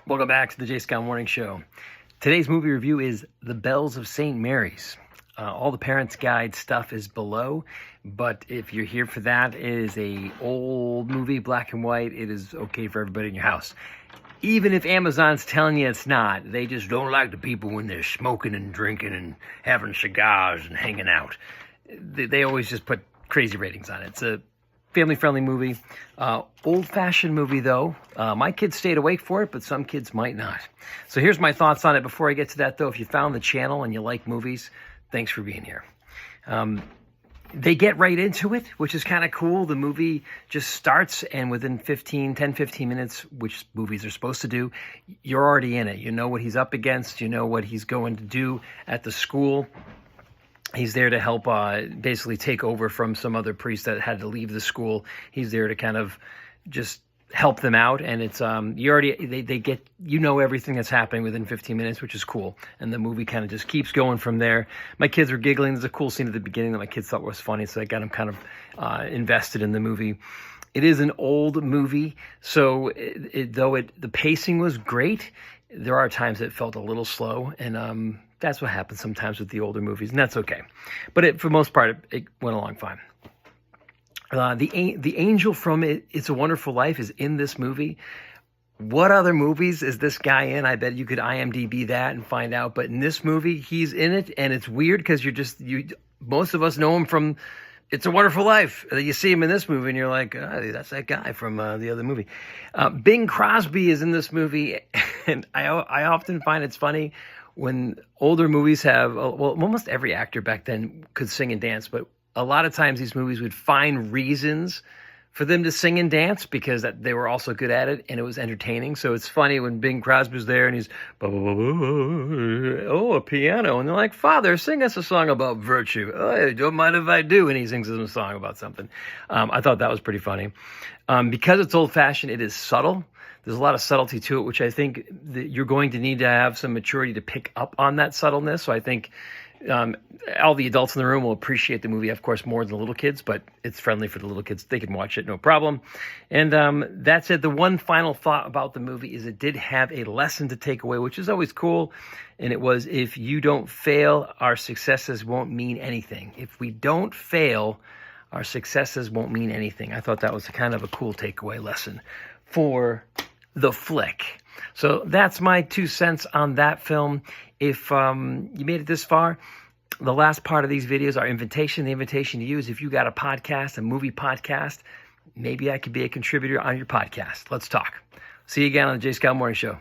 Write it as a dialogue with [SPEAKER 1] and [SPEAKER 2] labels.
[SPEAKER 1] Welcome back to the J. Scott Morning Show. Today's movie review is The Bells of St. Mary's. All the Parents Guide stuff is below, but if you're here for that, it is a old movie, black and white. It is okay for everybody in your house. Even if Amazon's telling you it's not, they just don't like the people when they're smoking and drinking and having cigars and hanging out. They always just put crazy ratings on it. It's a family-friendly movie. Old-fashioned movie, though. My kids stayed awake for it, but some kids might not. So here's my thoughts on it. Before I get to that, though, if you found the channel and you like movies, thanks for being here. They get right into it, which is kind of cool. The movie just starts, and within 10, 15 minutes, which movies are supposed to do, you're already in it. You know what he's up against. You know what he's going to do at the school. He's there to help basically take over from some other priest that had to leave the school. He's there to kind of just help them out. And it's they get, you know, everything that's happening within 15 minutes, which is cool. And the movie kind of just keeps going from there. My kids were giggling. There's a cool scene at the beginning that my kids thought was funny, so I got them kind of invested in the movie. It is an old movie, so the pacing was great, there are times it felt a little slow, and that's what happens sometimes with the older movies, and that's okay. But for the most part, it went along fine. The angel from It's a Wonderful Life is in this movie. What other movies is this guy in? I bet you could IMDb that and find out. But in this movie, he's in it, and it's weird because most of us know him from It's a Wonderful Life. You see him in this movie, and you're like, oh, that's that guy from the other movie. Bing Crosby is in this movie, and I often find it's funny when older movies have, almost every actor back then could sing and dance, but a lot of times these movies would find reasons for them to sing and dance because they were also good at it and it was entertaining. So it's funny when Bing Crosby's there and he's, a piano. And they're like, Father, sing us a song about virtue. Oh, don't mind if I do. And he sings them a song about something. I thought that was pretty funny. Because it's old-fashioned, it is subtle. There's a lot of subtlety to it, which I think that you're going to need to have some maturity to pick up on that subtleness. So I think all the adults in the room will appreciate the movie, of course, more than the little kids, but it's friendly for the little kids. They can watch it, no problem. And that's it. The one final thought about the movie is it did have a lesson to take away, which is always cool. And it was, if you don't fail, our successes won't mean anything. If we don't fail, our successes won't mean anything. I thought that was kind of a cool takeaway lesson for the flick. So that's my 2 cents on that film. If you made it this far, the last part of these videos are invitation. The invitation to you is if you got a podcast, a movie podcast, maybe I could be a contributor on your podcast. Let's talk. See you again on the J. Scott Morning Show.